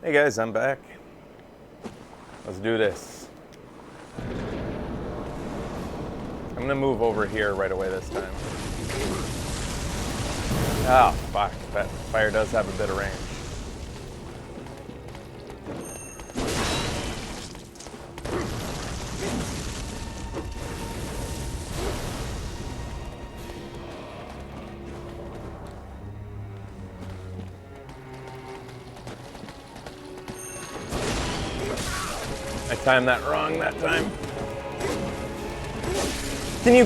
Hey guys, I'm back. Let's do this. I'm gonna move over here right away this time. Oh, fuck. That fire does have a bit of range. I timed that wrong that time. Can you...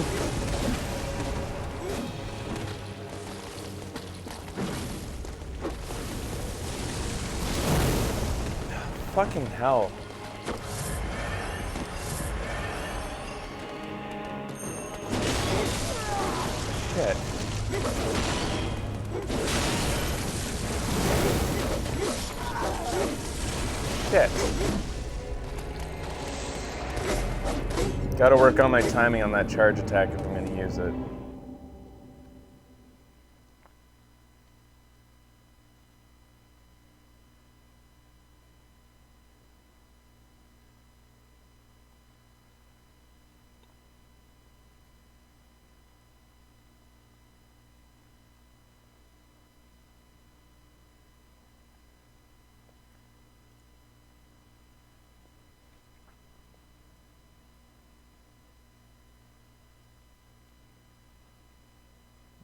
Fucking hell. Shit. Shit. Gotta work on my timing on that charge attack if I'm gonna use it.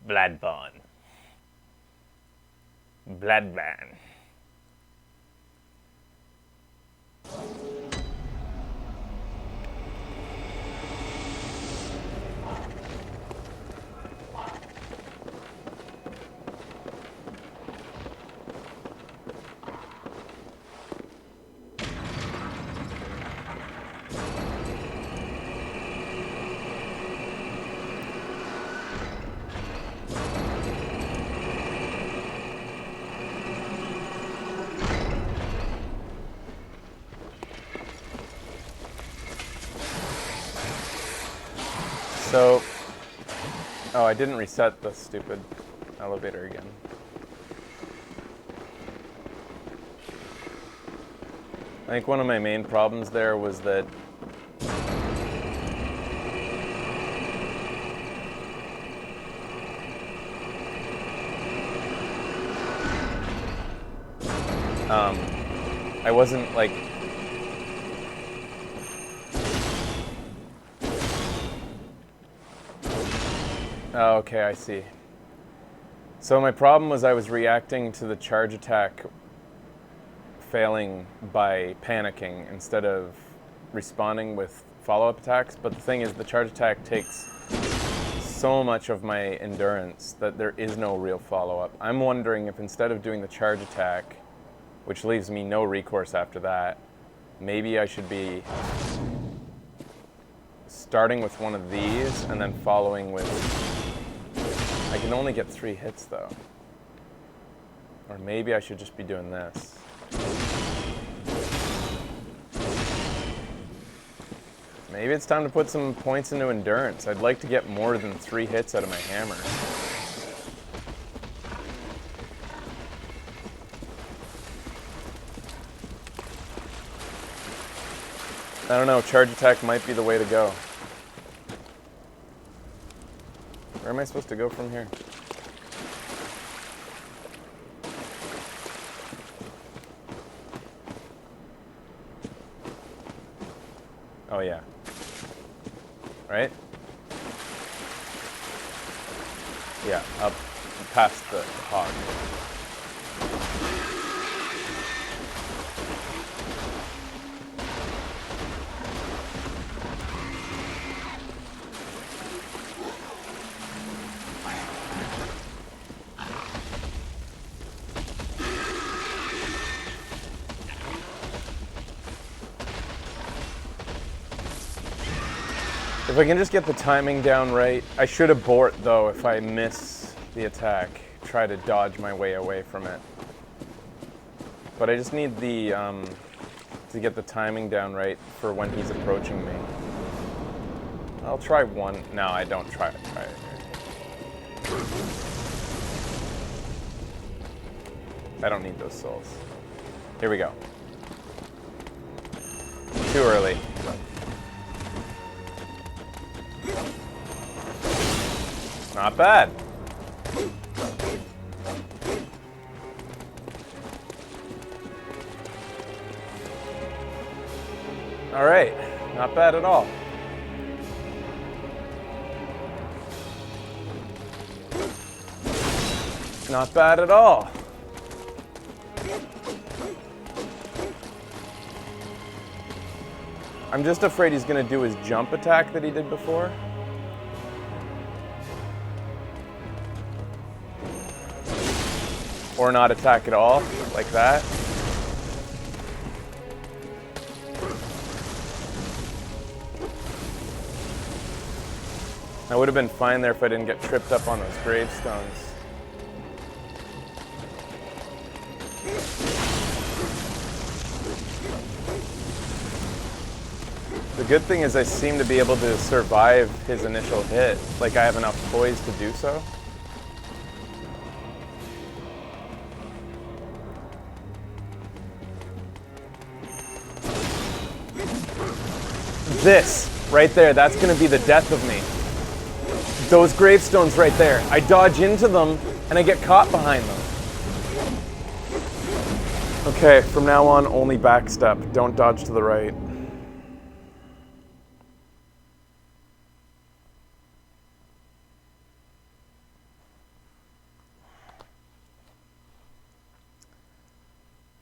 Bloodborne. Bloodborne. So, oh, I didn't reset the stupid elevator again. I think one of my main problems there was that I wasn't like oh, okay, I see. So my problem was I was reacting to the charge attack failing by panicking instead of responding with follow-up attacks, but the thing is the charge attack takes so much of my endurance that there is no real follow-up. I'm wondering if instead of doing the charge attack, which leaves me no recourse after that, maybe I should be starting with one of these and then following with... I can only get 3 hits though. Or maybe I should just be doing this. Maybe it's time to put some points into endurance. I'd like to get more than 3 hits out of my hammer. I don't know, charge attack might be the way to go. Where am I supposed to go from here? Oh yeah. Right? Yeah, up past the hog. If I can just get the timing down right, I should abort though if I miss the attack. Try to dodge my way away from it. But I just need the to get the timing down right for when he's approaching me. I'll try one. No, I don't try it. I don't need those souls. Here we go. Too early. Not bad. All right, not bad at all. Not bad at all. I'm just afraid he's going to do his jump attack that he did before. Or not attack at all, like that. I would have been fine there if I didn't get tripped up on those gravestones. The good thing is I seem to be able to survive his initial hit. Like I have enough poise to do so. This, right there, that's gonna be the death of me. Those gravestones right there. I dodge into them and I get caught behind them. Okay, from now on, only backstep. Don't dodge to the right.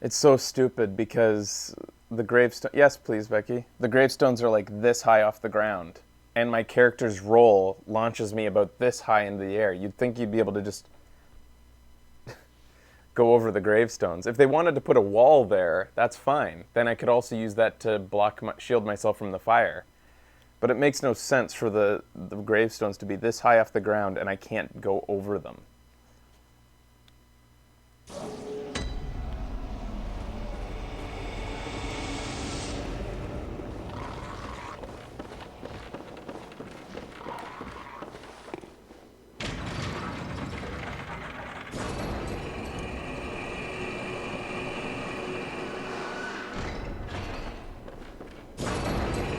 It's so stupid because the gravestone. Yes, please, Becky. The gravestones are like this high off the ground, and my character's roll launches me about this high into the air. You'd think you'd be able to just go over the gravestones. If they wanted to put a wall there, that's fine. Then I could also use that to shield myself from the fire. But it makes no sense for the gravestones to be this high off the ground, and I can't go over them.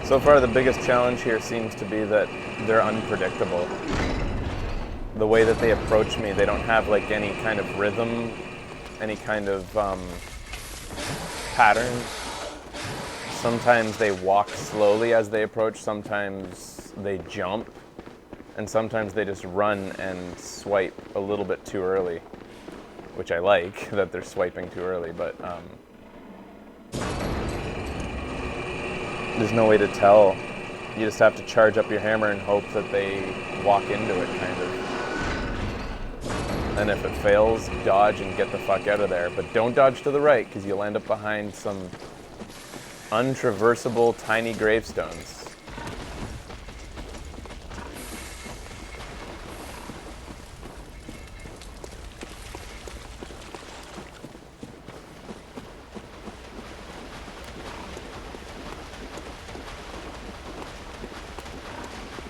So far, the biggest challenge here seems to be that they're unpredictable. The way that they approach me, they don't have like any kind of rhythm, any kind of pattern. Sometimes they walk slowly as they approach, sometimes they jump, and sometimes they just run and swipe a little bit too early, which I like, that they're swiping too early, but there's no way to tell. You just have to charge up your hammer and hope that they walk into it, kind of. And if it fails, dodge and get the fuck out of there. But don't dodge to the right, because you'll end up behind some untraversable tiny gravestones.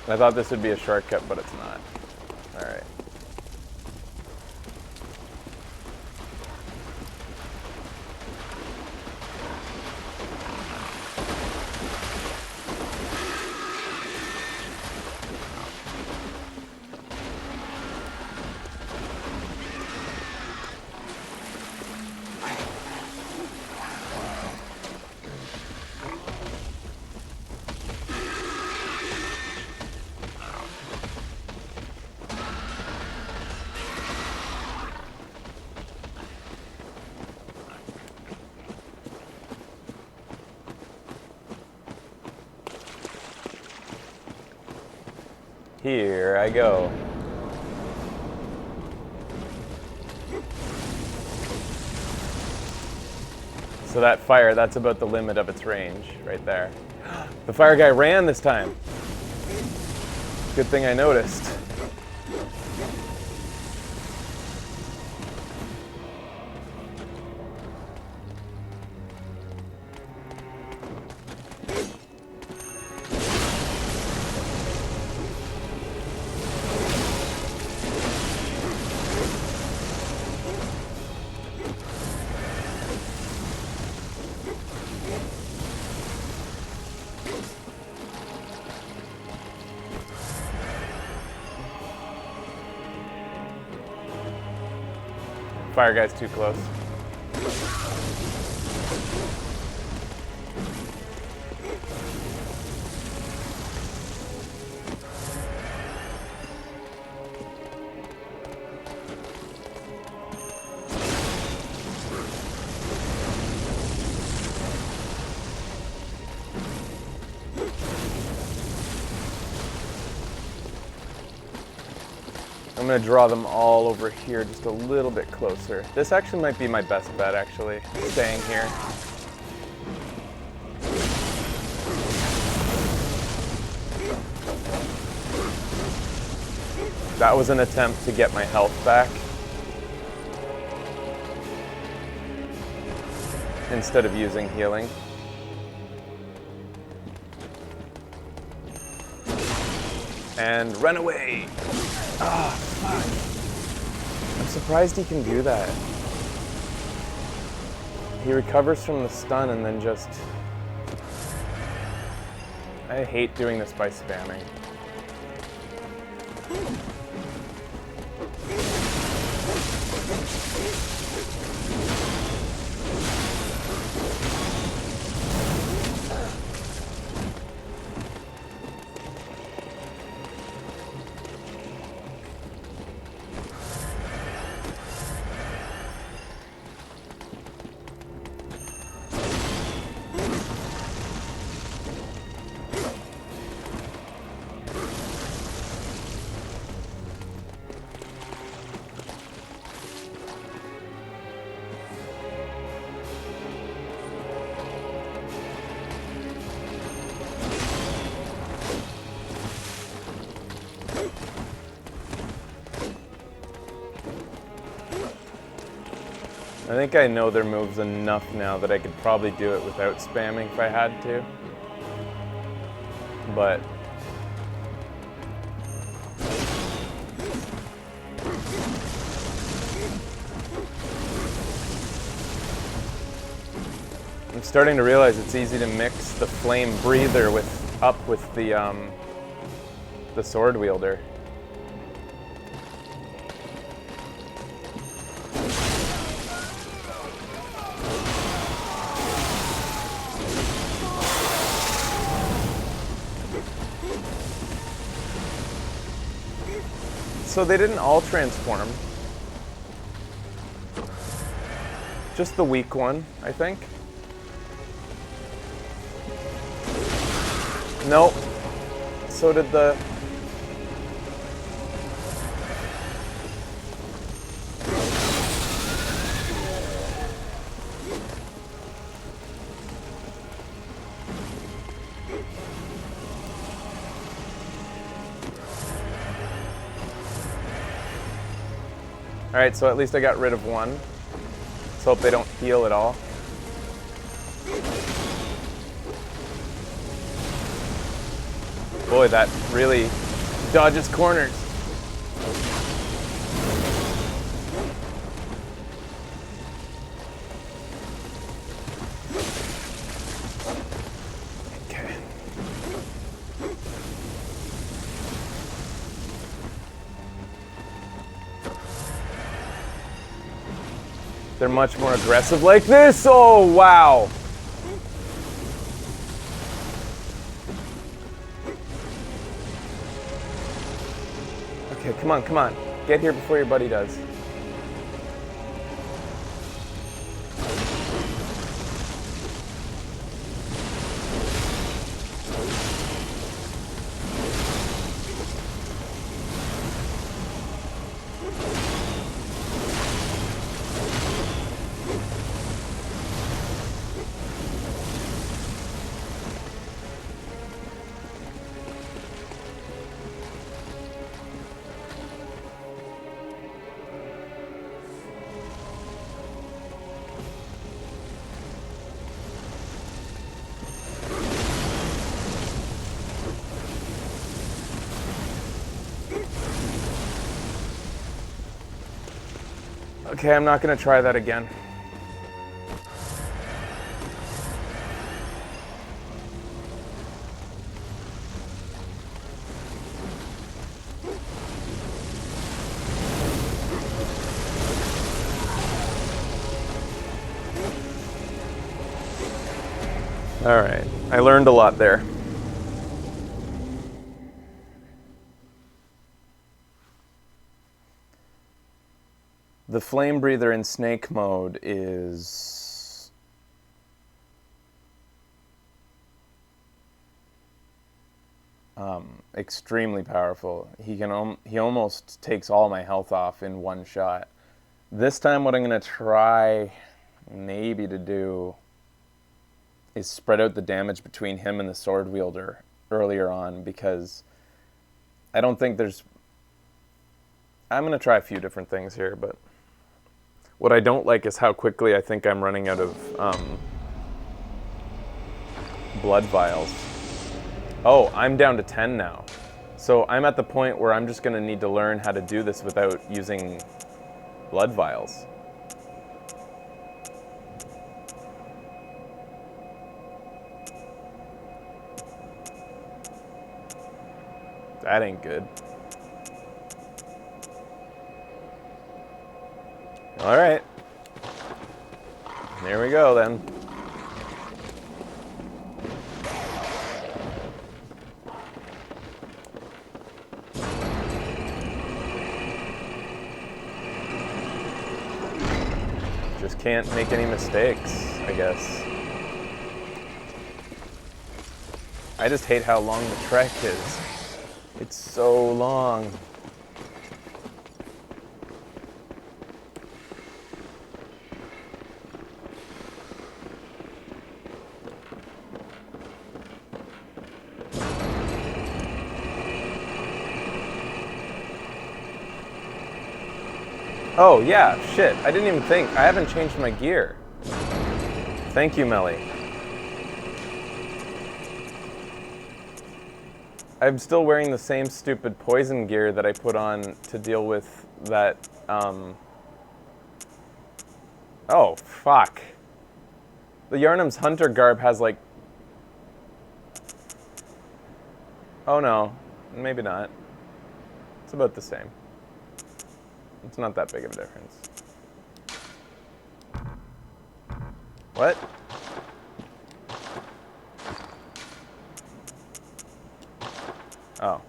I thought this would be a shortcut, but it's not. All right. Here I go. So that fire, that's about the limit of its range, right there. The fire guy ran this time. Good thing I noticed. Fire guy's too close. I'm going to draw them all over here just a little bit closer. This actually might be my best bet, actually, staying here. That was an attempt to get my health back instead of using healing. And run away! Ah, fuck. I'm surprised he can do that. He recovers from the stun and then just... I hate doing this by spamming. I think I know their moves enough now that I could probably do it without spamming if I had to. But I'm starting to realize it's easy to mix the flame breather with the sword wielder. So they didn't all transform. Just the weak one, I think. Nope. So did the... Alright, so at least I got rid of one. Let's hope they don't heal at all. Boy, that really dodges corners. Okay. They're much more aggressive like this. Oh, wow. Okay, come on, come on. Get here before your buddy does. Okay, I'm not going to try that again. All right, I learned a lot there. The flame breather in snake mode is extremely powerful. He almost takes all my health off in one shot. This time what I'm going to try maybe to do is spread out the damage between him and the sword wielder earlier on, because I don't think there's... I'm going to try a few different things here, but what I don't like is how quickly I think I'm running out of blood vials. Oh, I'm down to 10 now. So I'm at the point where I'm just going to need to learn how to do this without using blood vials. That ain't good. All right. Here we go then. Just can't make any mistakes, I guess. I just hate how long the trek is. It's so long. Oh, yeah, shit. I didn't even think. I haven't changed my gear. Thank you, Melly. I'm still wearing the same stupid poison gear that I put on to deal with that, Oh, fuck. The Yharnam's Hunter garb has, like... Oh, no. Maybe not. It's about the same. It's not that big of a difference. What? Oh.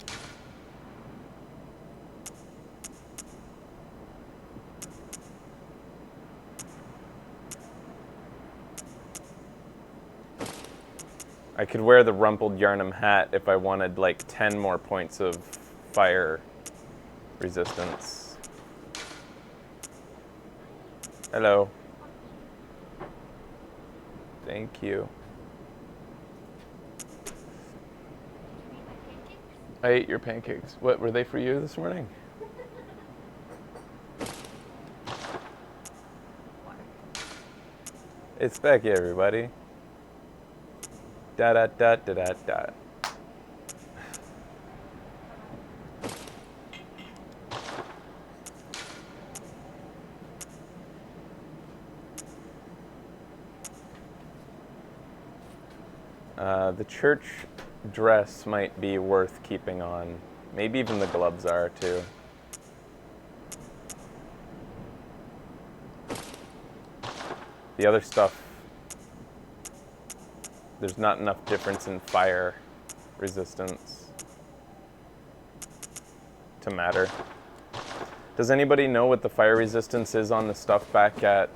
I could wear the rumpled Yharnam hat if I wanted like 10 more points of fire resistance. Hello. Thank you. I ate your pancakes. What, were they for you this morning? It's Becky, everybody. Da da da da da da. The church dress might be worth keeping on. Maybe even the gloves are too. The other stuff, there's not enough difference in fire resistance to matter. Does anybody know what the fire resistance is on the stuff back at...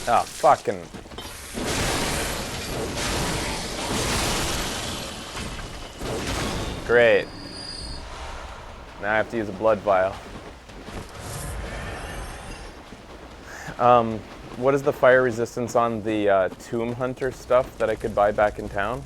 Ah, fucking... Great. Now I have to use a blood vial. What is the fire resistance on the Tomb Hunter stuff that I could buy back in town?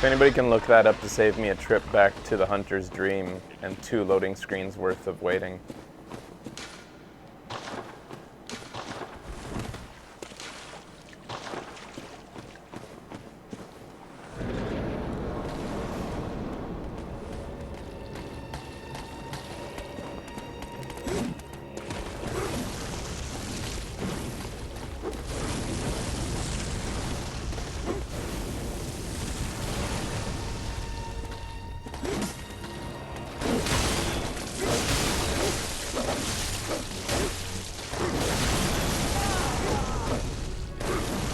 If anybody can look that up to save me a trip back to the Hunter's Dream and 2 loading screens worth of waiting.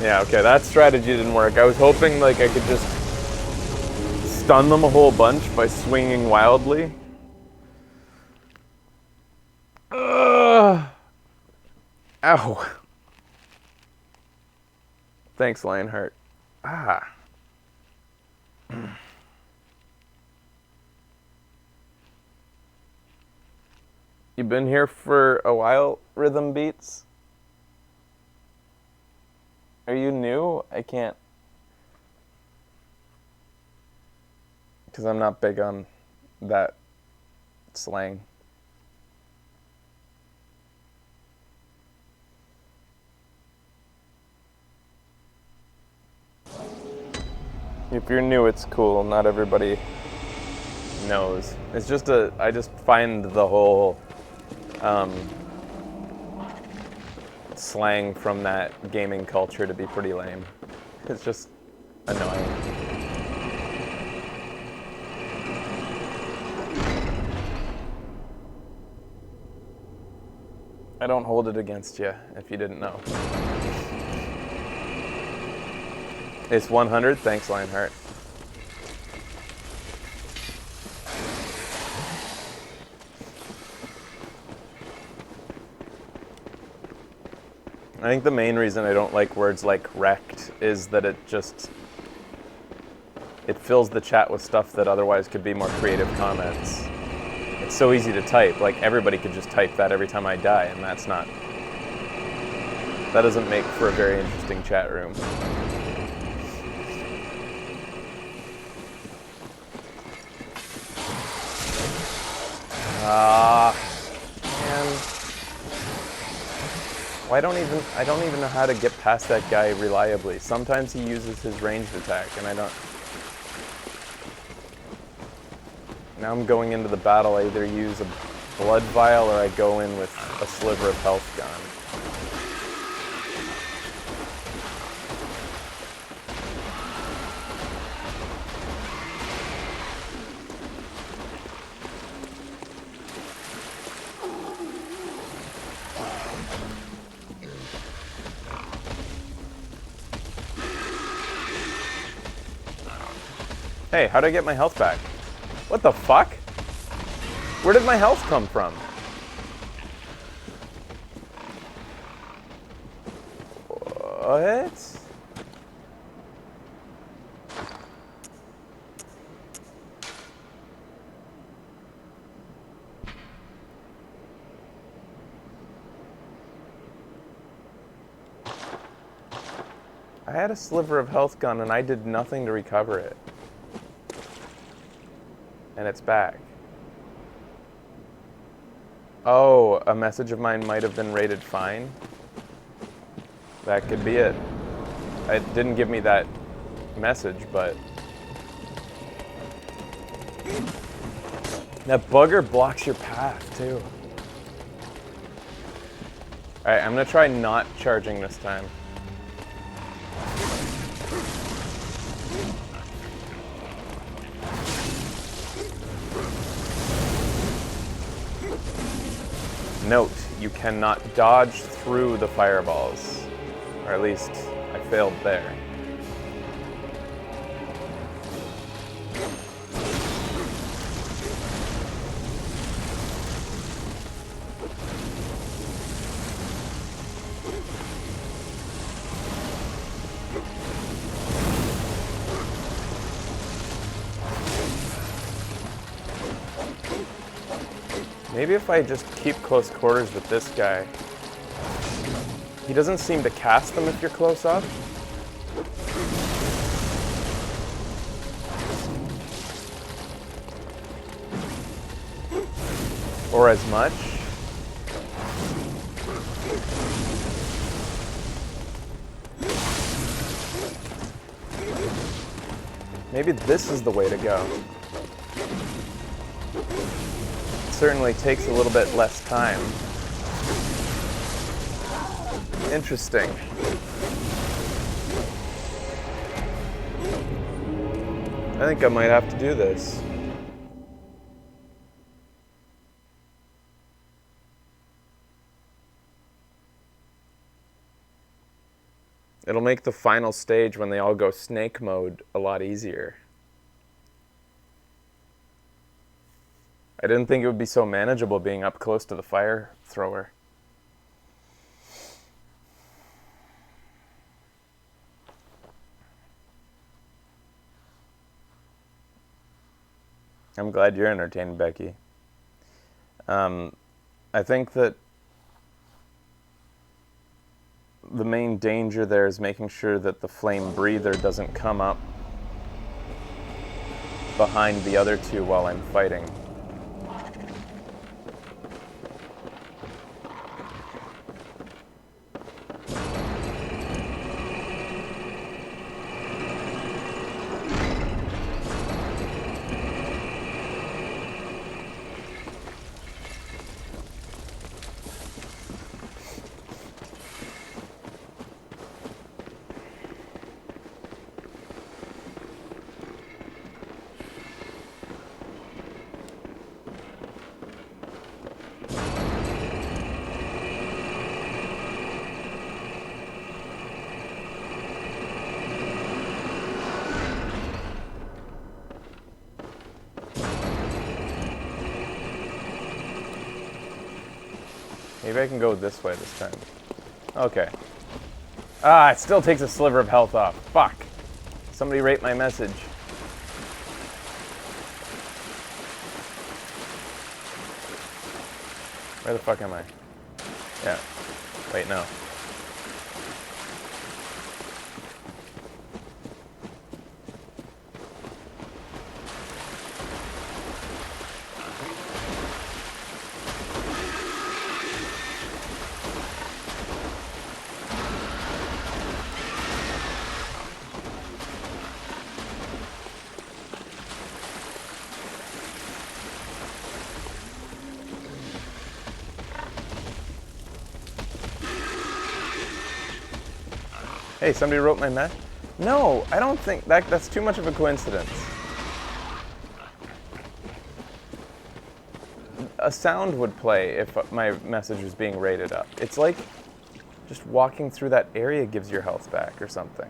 Yeah, okay, that strategy didn't work. I was hoping like I could just stun them a whole bunch by swinging wildly. Ow. Thanks, Lionheart. Ah. You been here for a while, Rhythm Beats? Are you new? I can't. Because I'm not big on that slang. If you're new, it's cool. Not everybody knows. It's just I just find the whole slang from that gaming culture to be pretty lame. It's just annoying. I don't hold it against you, if you didn't know. It's 100. Thanks, Lionheart. I think the main reason I don't like words like wrecked is that it fills the chat with stuff that otherwise could be more creative comments. It's so easy to type, like everybody could just type that every time I die, and that doesn't make for a very interesting chat room. Man. Well, I don't even know how to get past that guy reliably. Sometimes he uses his ranged attack, and I don't. Now I'm going into the battle, I either use a blood vial or I go in with a sliver of health gun. Hey, how'd I get my health back? What the fuck? Where did my health come from? What? I had a sliver of health gun and I did nothing to recover it. And it's back. Oh, a message of mine might have been rated fine. That could be it. It didn't give me that message, but... That bugger blocks your path, too. Alright, I'm gonna try not charging this time. Note, you cannot dodge through the fireballs. Or at least, I failed there. Maybe if I just keep close quarters with this guy. He doesn't seem to cast them if you're close up. or as much. Maybe this is the way to go. It certainly takes a little bit less time. Interesting. I think I might have to do this. It'll make the final stage when they all go snake mode a lot easier. I didn't think it would be so manageable being up close to the fire thrower. I'm glad you're entertained, Becky. I think that the main danger there is making sure that the flame breather doesn't come up behind the other two while I'm fighting. Maybe I can go this way this time. Okay. Ah, it still takes a sliver of health off. Fuck. Somebody rate my message. Where the fuck am I? Yeah. Wait, no. Hey, somebody wrote my message? No, I don't think that's too much of a coincidence. A sound would play if my message was being rated up. It's like just walking through that area gives your health back or something.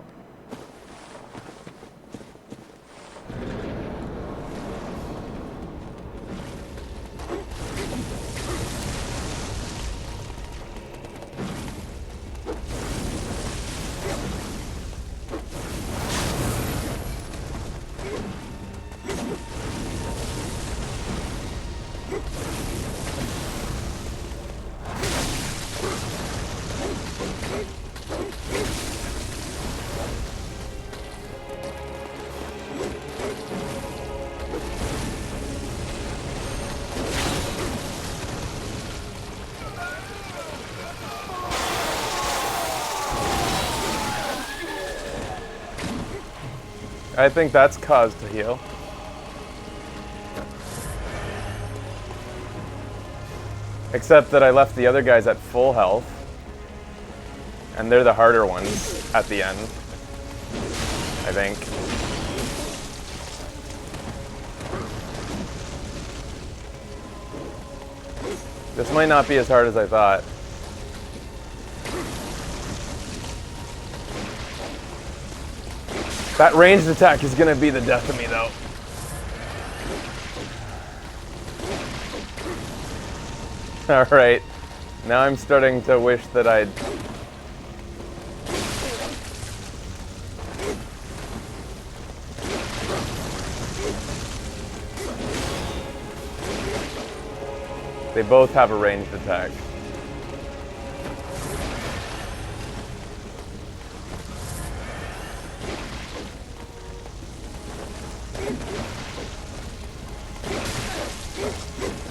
I think that's cause to heal. Except that I left the other guys at full health. And they're the harder ones at the end, I think. This might not be as hard as I thought. That ranged attack is going to be the death of me, though. Alright. Now I'm starting to wish that I'd... They both have a ranged attack.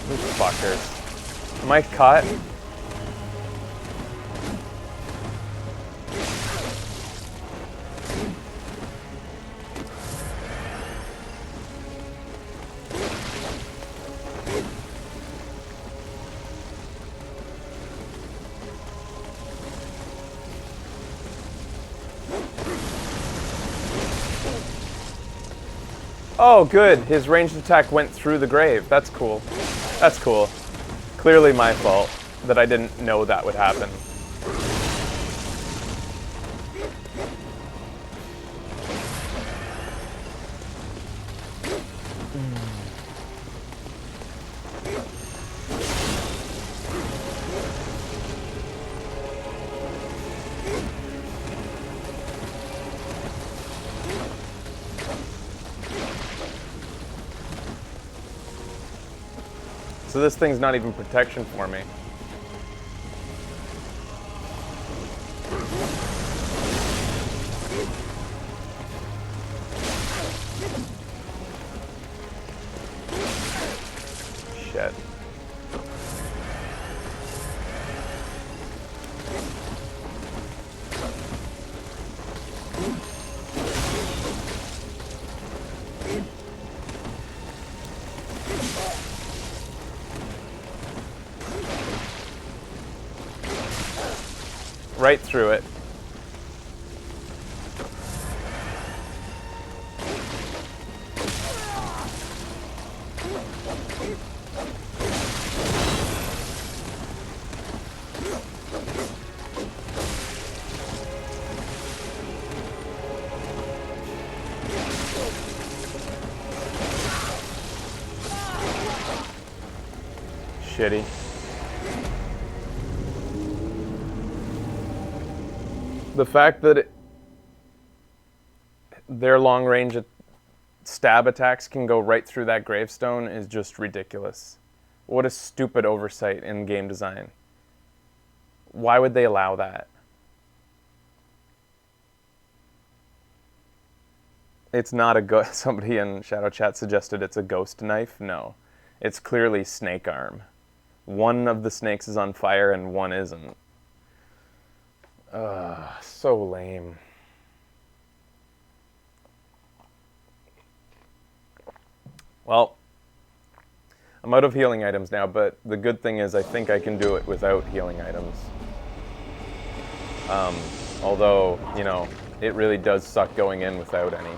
These fuckers. Am I caught? Oh, good. His ranged attack went through the grave. That's cool. That's cool. Clearly my fault that I didn't know that would happen. So this thing's not even protection for me. Shit. Right through it. Shitty. The fact that their long-range stab attacks can go right through that gravestone is just ridiculous. What a stupid oversight in game design. Why would they allow that? It's not a ghost. Somebody in Shadow Chat suggested it's a ghost knife. No, it's clearly snake arm. One of the snakes is on fire and one isn't. So lame. Well, I'm out of healing items now, but the good thing is I think I can do it without healing items. Although, you know, it really does suck going in without any.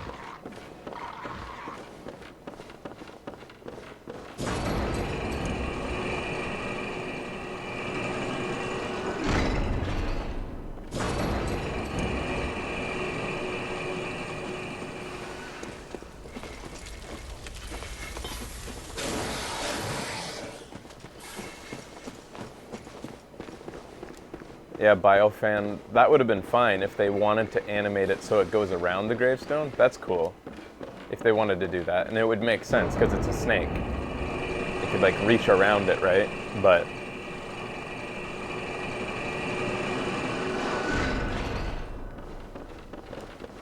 Yeah, Biofan, that would have been fine if they wanted to animate it so it goes around the gravestone. That's cool. If they wanted to do that. And it would make sense because it's a snake. It could like reach around it, right? But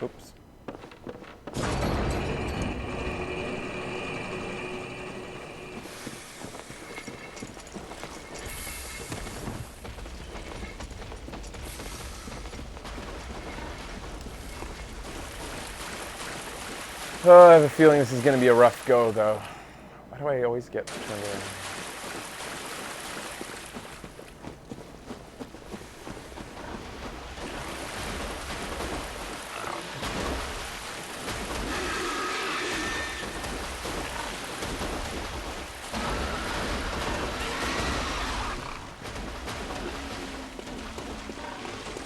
oops. Oh, I have a feeling this is going to be a rough go, though. Why do I always get turned around?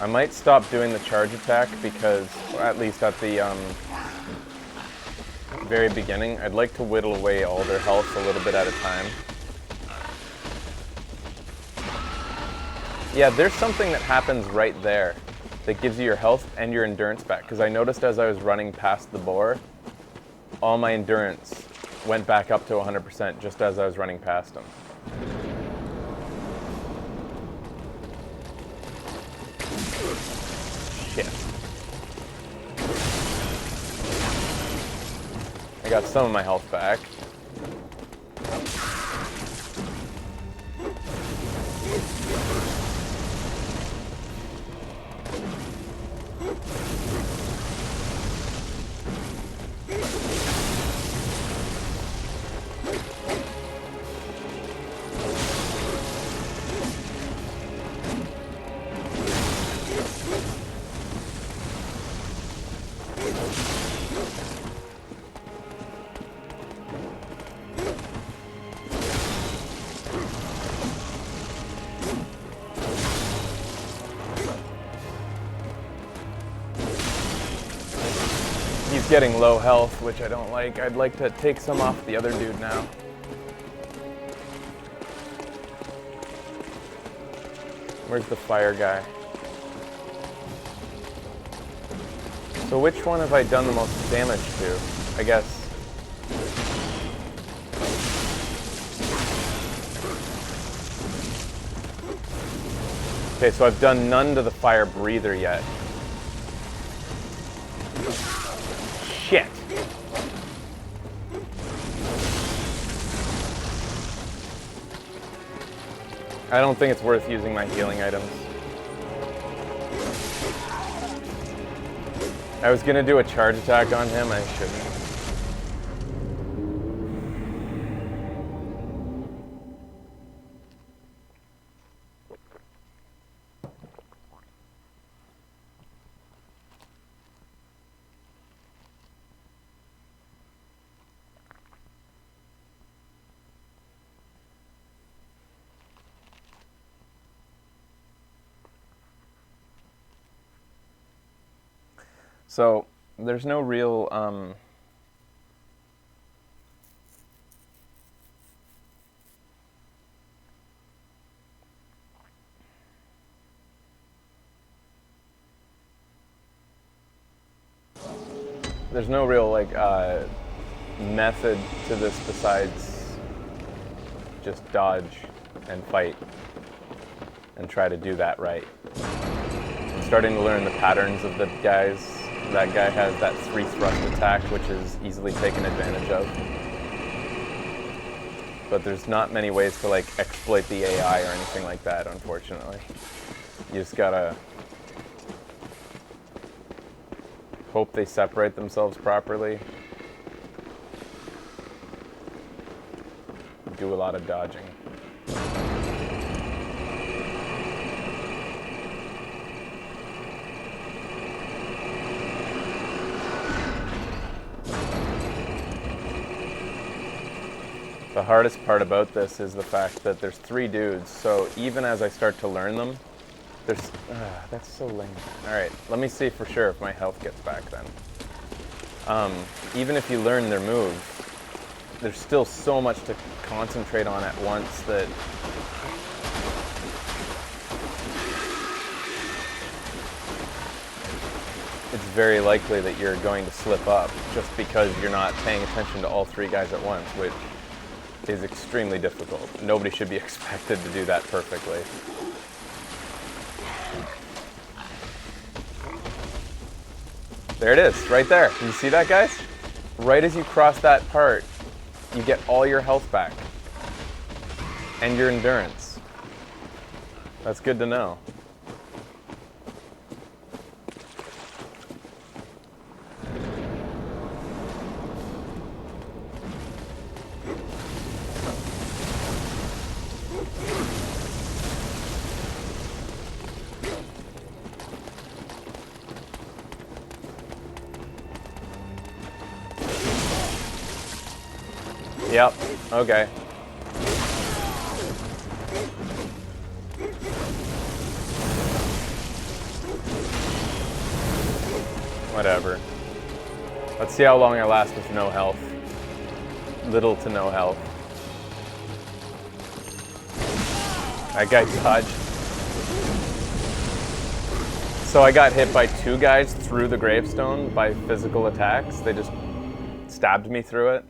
I might stop doing the charge attack because, or at least at the very beginning, I'd like to whittle away all their health a little bit at a time. Yeah, there's something that happens right there that gives you your health and your endurance back. Because I noticed as I was running past the boar, all my endurance went back up to 100% just as I was running past him. Shit. I got some of my health back. getting low health, which I don't like. I'd like to take some off the other dude now. Where's the fire guy? So which one have I done the most damage to? I guess. Okay, so I've done none to the fire breather yet. Shit. I don't think it's worth using my healing items. I was gonna do a charge attack on him, I shouldn't. So, there's no real, there's no real, like, method to this besides just dodge and fight and try to do that right. I'm starting to learn the patterns of the guys. That guy has that 3 thrust attack, which is easily taken advantage of. But there's not many ways to like exploit the AI or anything like that, unfortunately. You just gotta hope they separate themselves properly. Do a lot of dodging. The hardest part about this is the fact that there's 3 dudes, so even as I start to learn them, there's... that's so lame. Alright, let me see for sure if my health gets back then. Even if you learn their moves, there's still so much to concentrate on at once that... it's very likely that you're going to slip up just because you're not paying attention to all 3 guys at once, which is extremely difficult. Nobody should be expected to do that perfectly. There it is, right there. You see that, guys? Right as you cross that part, you get all your health back. And your endurance. That's good to know. Yep, okay. Whatever. Let's see how long I last with no health. Little to no health. That guy dodged. So I got hit by 2 guys through the gravestone by physical attacks. They just stabbed me through it.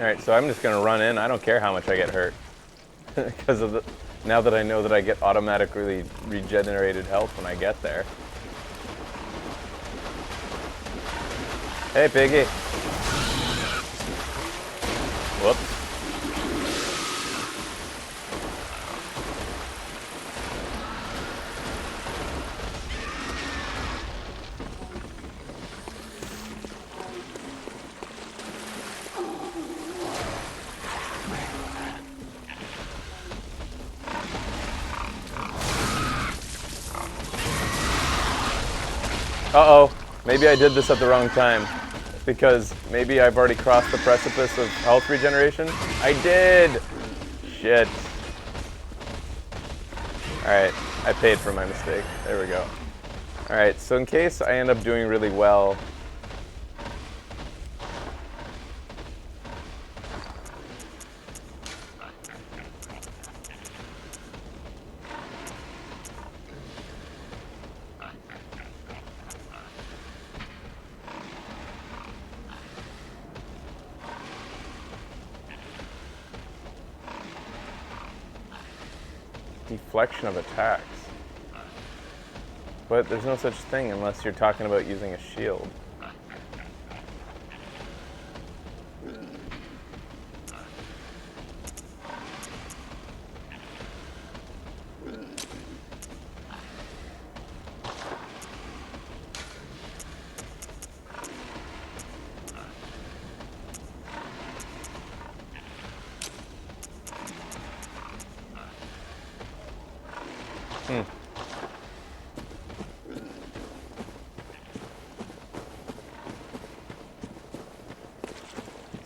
Alright, so I'm just gonna run in. I don't care how much I get hurt. Because of the... Now that I know that I get automatically regenerated health when I get there. Hey, piggy. Whoops. Uh-oh, maybe I did this at the wrong time, because maybe I've already crossed the precipice of health regeneration. I did! Shit. Alright, I paid for my mistake. There we go. Alright, so in case I end up doing really well, deflection of attacks. But there's no such thing unless you're talking about using a shield.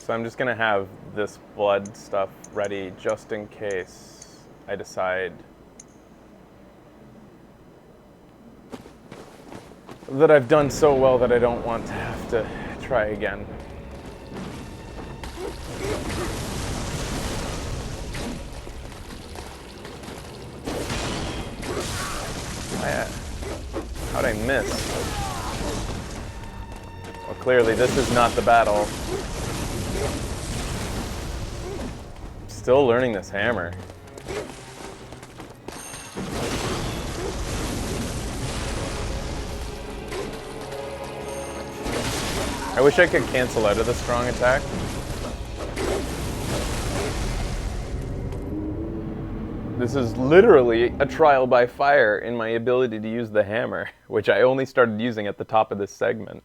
So I'm just gonna have this blood stuff ready just in case I decide that I've done so well that I don't want to have to try again. How'd I miss? Well, clearly this is not the battle. Still learning this hammer. I wish I could cancel out of the strong attack. This is literally a trial by fire in my ability to use the hammer, which I only started using at the top of this segment.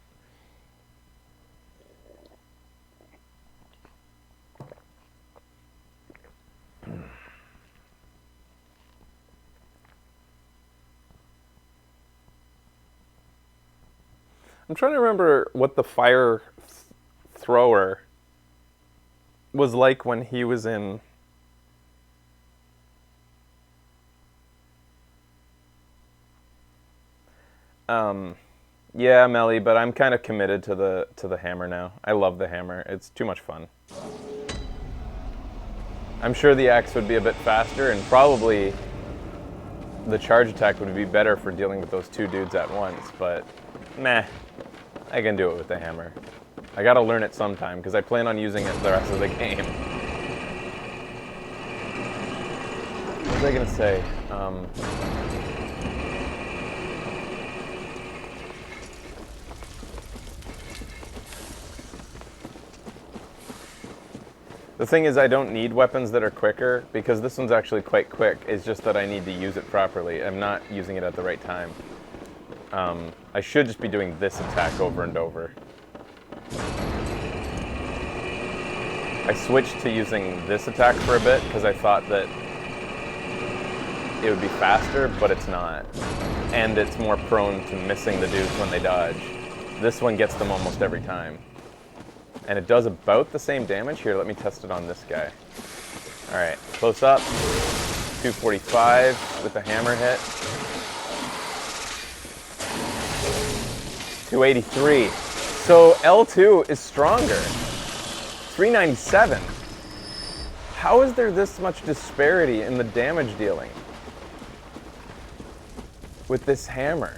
I'm trying to remember what the fire thrower was like when he was in... Yeah, Melly, but I'm kind of committed to the hammer now. I love the hammer. It's too much fun. I'm sure the axe would be a bit faster, and probably the charge attack would be better for dealing with those two dudes at once, but meh. I can do it with the hammer. I gotta learn it sometime, because I plan on using it the rest of the game. What was I gonna say? The thing is, I don't need weapons that are quicker, because this one's actually quite quick. It's just that I need to use it properly. I'm not using it at the right time. I should just be doing this attack over and over. I switched to using this attack for a bit, because I thought that it would be faster, but it's not. And it's more prone to missing the dudes when they dodge. This one gets them almost every time. And it does about the same damage. Here, let me test it on this guy. Alright, close up. 245 with the hammer hit. 283. So L2 is stronger. 397. How is there this much disparity in the damage dealing with this hammer?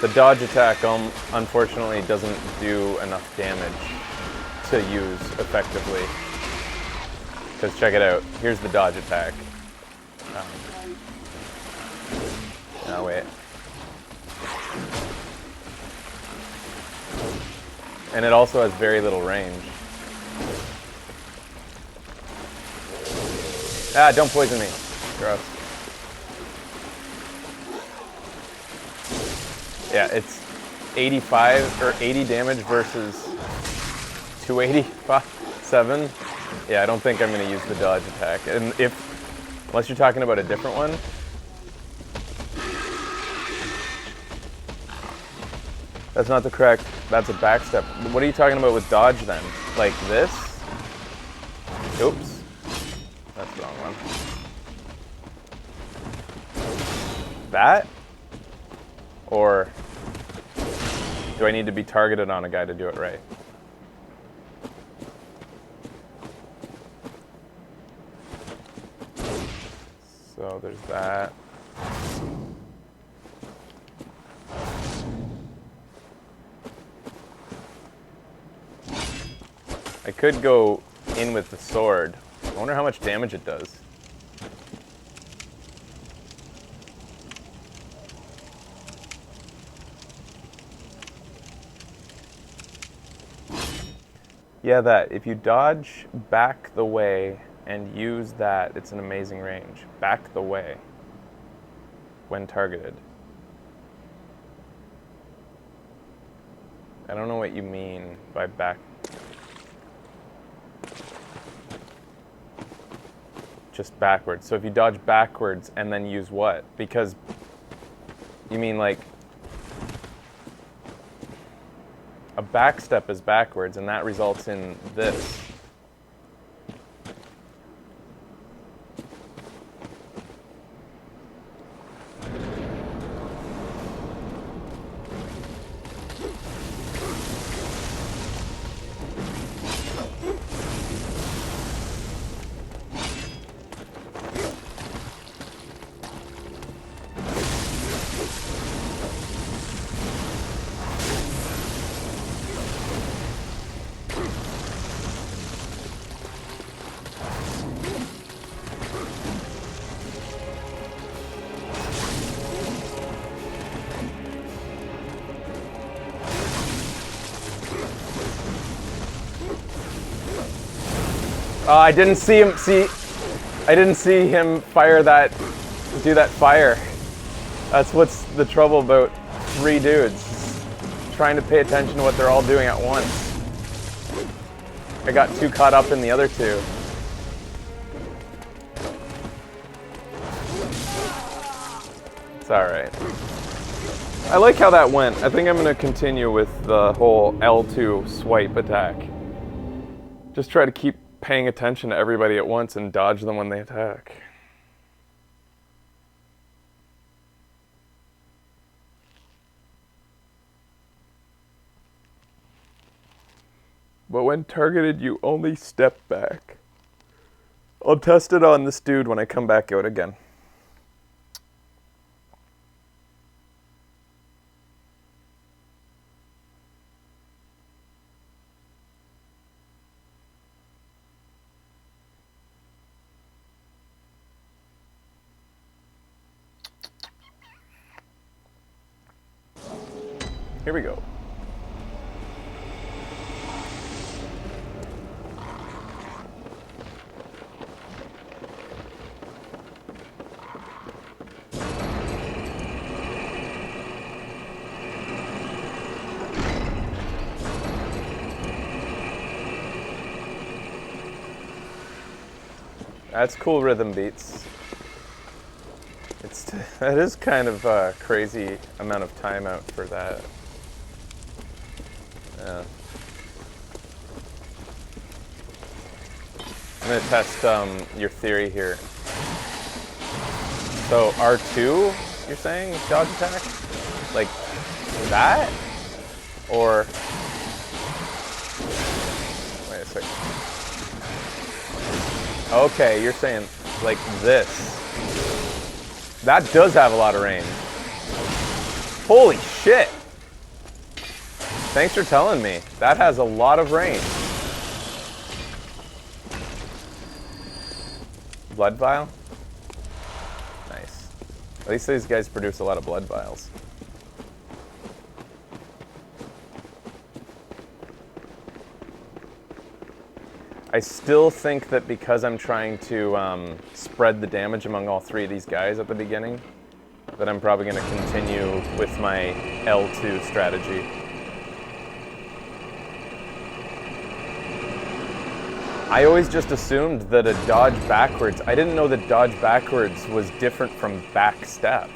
The dodge attack unfortunately doesn't do enough damage to use effectively. Because check it out, here's the dodge attack. Oh wait. And it also has very little range. Ah, don't poison me. Gross. Yeah, it's 85 or 80 damage versus 287. Yeah, I don't think I'm going to use the dodge attack. And unless you're talking about a different one. That's not the correct, that's a backstep. What are you talking about with dodge then? Like this? Oops. That's the wrong one. That? Or do I need to be targeted on a guy to do it right? So there's that. I could go in with the sword. I wonder how much damage it does. Yeah, that. If you dodge back the way and use that, it's an amazing range. Back the way when targeted. I don't know what you mean by back. Just backwards. So if you dodge backwards and then use what? Because you mean like a backstep is backwards and that results in this. I didn't see him. I didn't see him fire that. Do that fire. That's what's the trouble about 3 dudes. Trying to pay attention to what they're all doing at once. I got too caught up in the other 2. It's alright. I like how that went. I think I'm going to continue with the whole L2 swipe attack. Just try to keep paying attention to everybody at once and dodge them when they attack. But when targeted, you only step back. I'll test it on this dude when I come back out again. Here we go. That's cool rhythm beats. That is kind of a crazy amount of time out for that. Yeah. I'm gonna test your theory here. So R2, you're saying dodge attack? Like that? Or wait a second. Okay, you're saying like this. That does have a lot of range. Holy shit! Thanks for telling me. That has a lot of range. Blood vial? Nice. At least these guys produce a lot of blood vials. I still think that because I'm trying to spread the damage among all three of these guys at the beginning, that I'm probably going to continue with my L2 strategy. I always just assumed that a dodge backwards, I didn't know that dodge backwards was different from back step.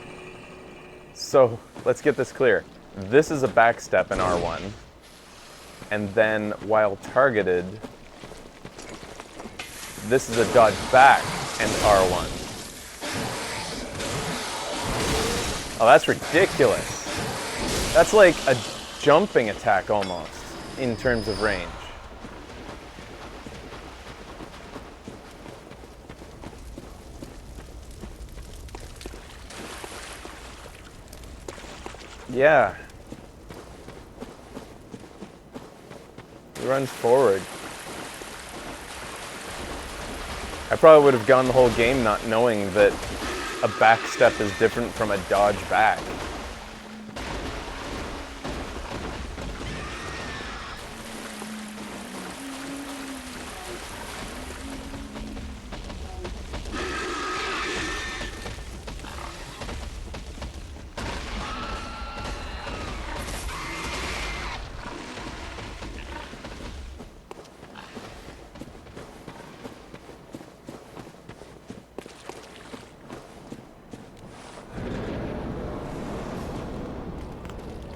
So let's get this clear. This is a back step in R1, and then while targeted, this is a dodge back and R1. Oh, that's ridiculous. That's like a jumping attack almost, in terms of range. Yeah. He runs forward. I probably would have gone the whole game not knowing that a back step is different from a dodge back.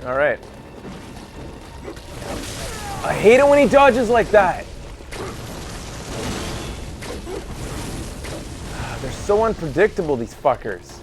All right. I hate it when he dodges like that. They're so unpredictable, these fuckers.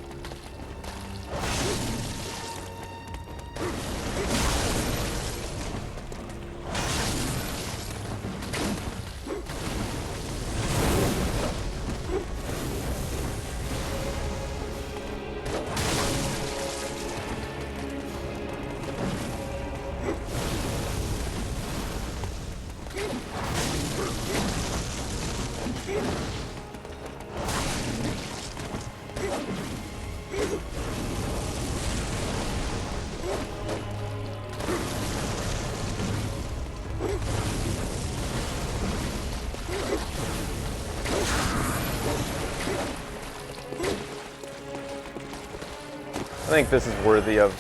I think this is worthy of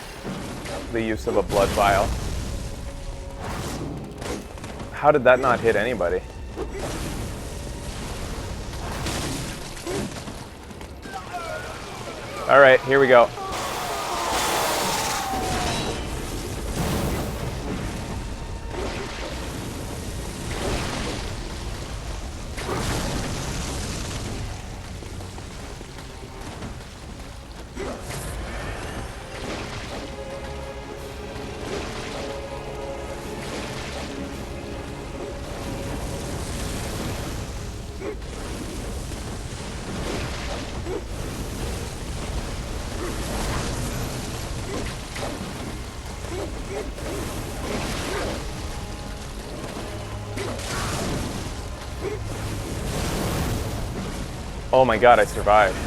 the use of a blood vial. How did that not hit anybody? All right, here we go. Oh my god, I survived.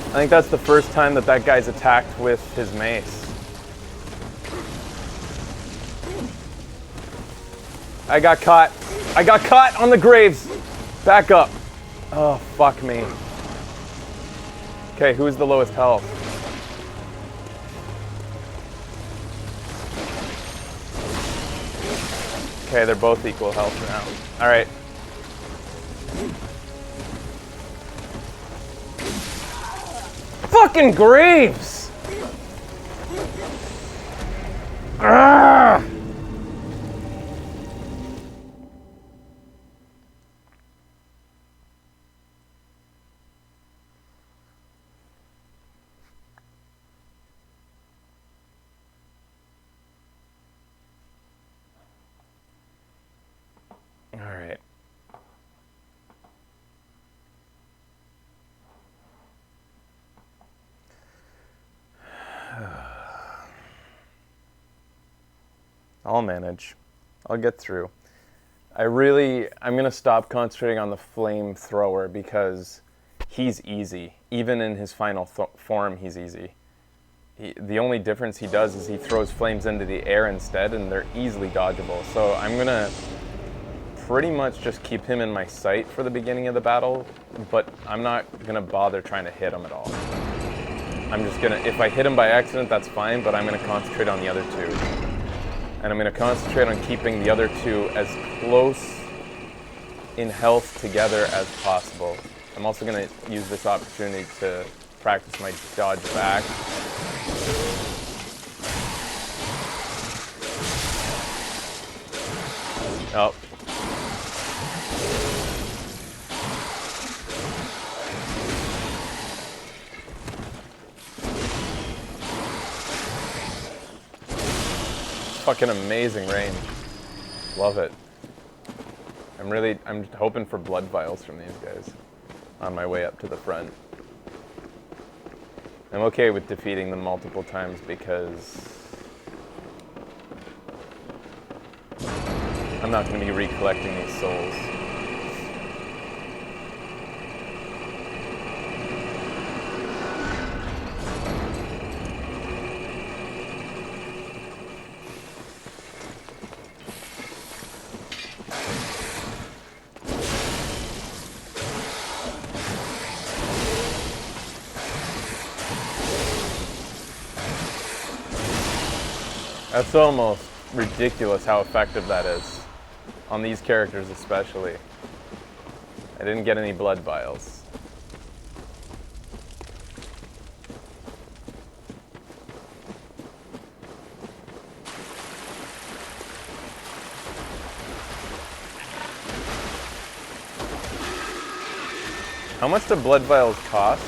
I think that's the first time that that guy's attacked with his mace. I got caught. I got caught on the graves. Back up. Oh, fuck me. Okay, who's the lowest health? Okay, they're both equal health now. Alright. Fucking Graves! Arrgh! Alright. I'll manage. I'll get through. I'm going to stop concentrating on the flamethrower because he's easy. Even in his final form, he's easy. The only difference he does is he throws flames into the air instead, and they're easily dodgeable. So I'm going to pretty much just keep him in my sight for the beginning of the battle, but I'm not going to bother trying to hit him at all. I'm just going to, if I hit him by accident, that's fine, but I'm going to concentrate on the other two. And I'm going to concentrate on keeping the other two as close in health together as possible. I'm also going to use this opportunity to practice my dodge back. Oh. Fucking amazing range. Love it. I'm hoping for blood vials from these guys on my way up to the front. I'm okay with defeating them multiple times because I'm not going to be recollecting these souls. That's almost ridiculous how effective that is. On these characters especially. I didn't get any blood vials. How much do blood vials cost?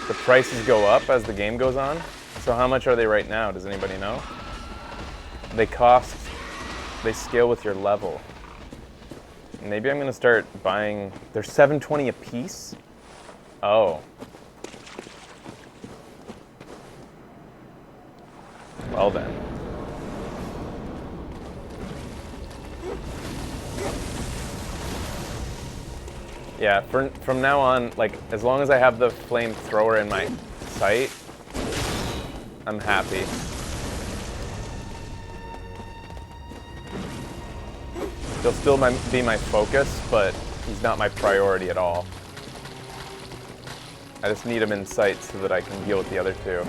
The prices go up as the game goes on. So how much are they right now? Does anybody know? They scale with your level. Maybe I'm gonna start buying, they're $7.20 a piece? Oh. Well then. Yeah, from now on, like, as long as I have the flamethrower in my sight, I'm happy. He'll still be my focus, but he's not my priority at all. I just need him in sight so that I can deal with the other two.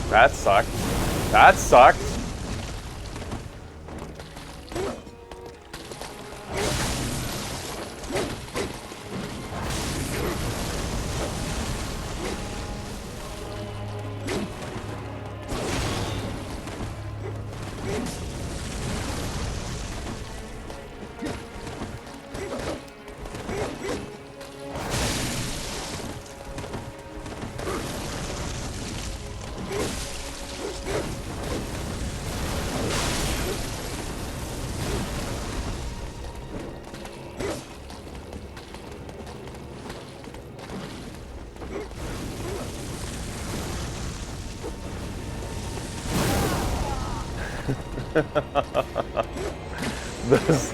That sucked. That sucked. Those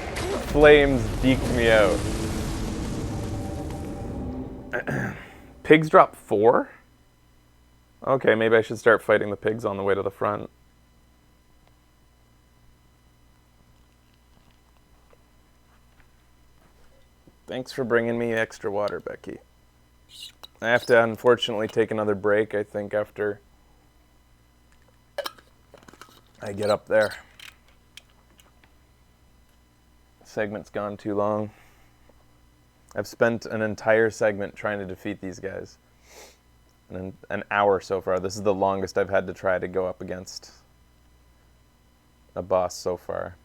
flames deked me out. Pigs drop 4? Okay, maybe I should start fighting the pigs on the way to the front. Thanks for bringing me extra water, Becky. I have to unfortunately take another break, I think, after I get up there. Segment's gone too long. I've spent an entire segment trying to defeat these guys. An hour so far. This is the longest I've had to try to go up against a boss so far.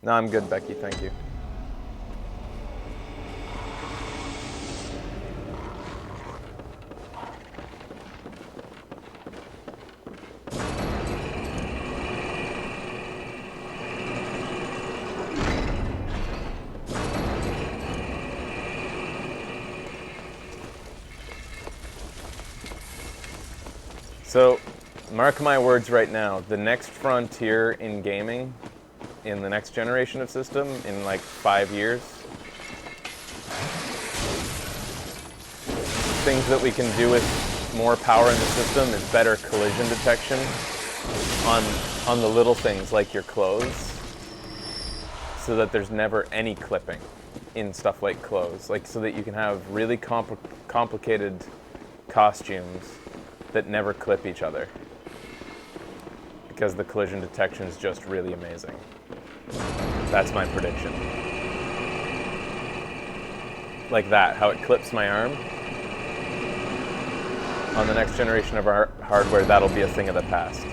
No, I'm good, Becky, thank you. So, mark my words right now, the next frontier in gaming, in the next generation of system, in like 5 years, things that we can do with more power in the system is better collision detection on the little things like your clothes, so that there's never any clipping in stuff like clothes, like so that you can have really complicated costumes that never clip each other, because the collision detection is just really amazing. That's my prediction. Like that, how it clips my arm. On the next generation of our hardware, that'll be a thing of the past.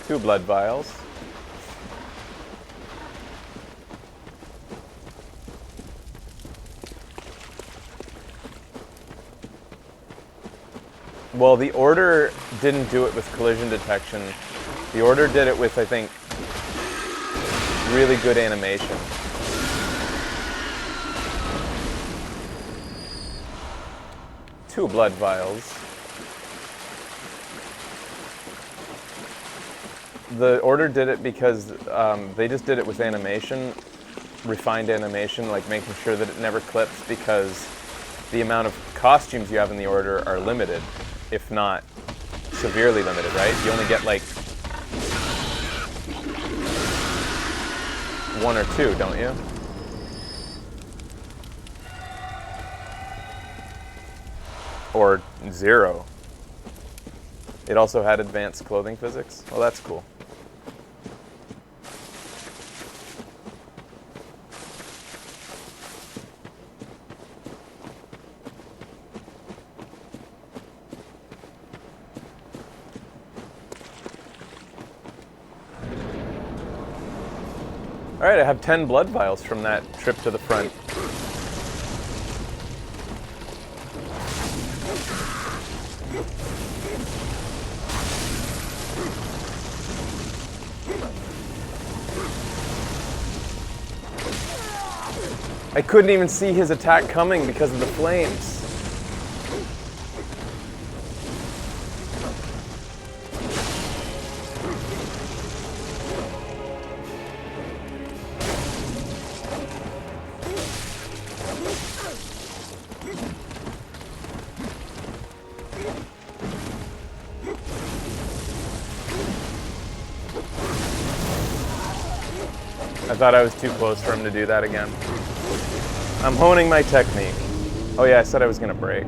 Two blood vials. Well, the Order didn't do it with collision detection. The Order did it with, I think, really good animation. Two blood vials. The Order did it because they just did it with animation, refined animation, like making sure that it never clips, because the amount of costumes you have in the Order are limited, if not severely limited, right? You only get like 1 or 2, don't you? Or 0. It also had advanced clothing physics. Well, that's cool. All right, I have 10 blood vials from that trip to the front. I couldn't even see his attack coming because of the flames. I thought I was too close for him to do that again. I'm honing my technique. Oh yeah, I said I was gonna break.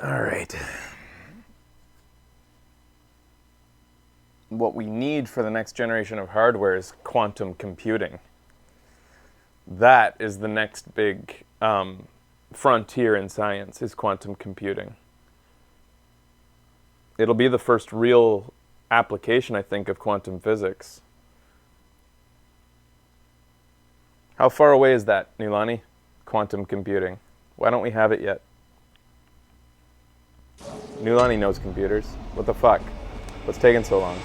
All right. What we need for the next generation of hardware is quantum computing. That is the next big frontier in science, is quantum computing. It'll be the first real application, I think, of quantum physics. How far away is that, Nilani? Quantum computing. Why don't we have it yet? Nilani knows computers. What the fuck? What's taking so long?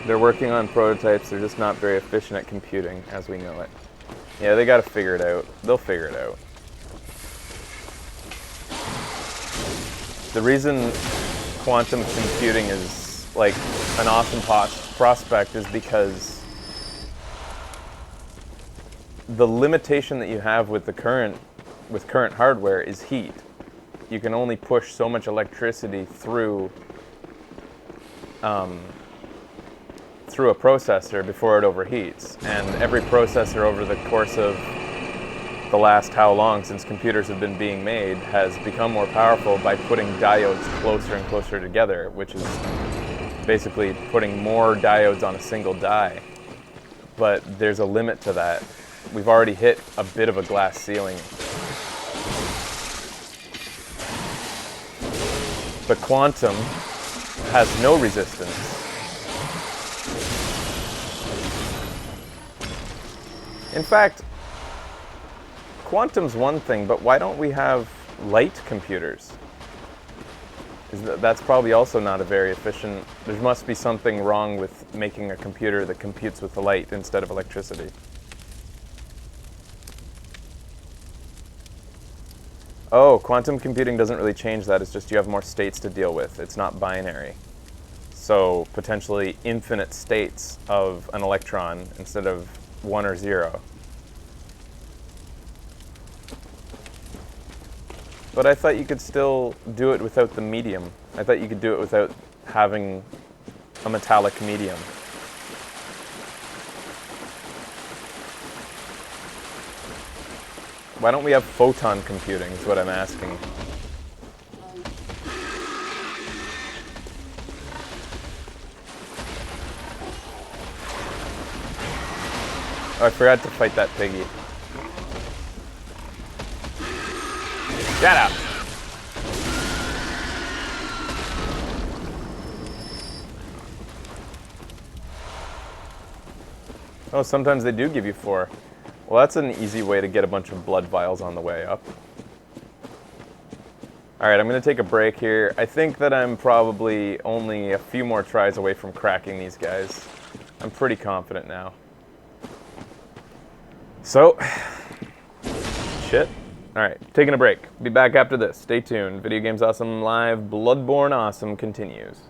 They're working on prototypes. They're just not very efficient at computing as we know it. Yeah, they got to figure it out. They'll figure it out. The reason quantum computing is like an awesome prospect is because the limitation that you have with current hardware is heat. You can only push so much electricity through a processor before it overheats. And every processor over the course of the last how long since computers have been being made has become more powerful by putting diodes closer and closer together, which is basically putting more diodes on a single die. But there's a limit to that. We've already hit a bit of a glass ceiling. But quantum has no resistance. In fact, quantum's one thing, but why don't we have light computers? That's probably also not a very efficient... There must be something wrong with making a computer that computes with light instead of electricity. Oh, quantum computing doesn't really change that. It's just you have more states to deal with. It's not binary. So potentially infinite states of an electron instead of 1 or 0. But I thought you could still do it without the medium. I thought you could do it without having a metallic medium. Why don't we have photon computing is what I'm asking. Oh, I forgot to fight that piggy. Shut up! Oh, sometimes they do give you 4. Well, that's an easy way to get a bunch of blood vials on the way up. Alright, I'm going to take a break here. I think that I'm probably only a few more tries away from cracking these guys. I'm pretty confident now. So, shit. Alright, taking a break. Be back after this. Stay tuned. Video Games Awesome Live Bloodborne Awesome continues.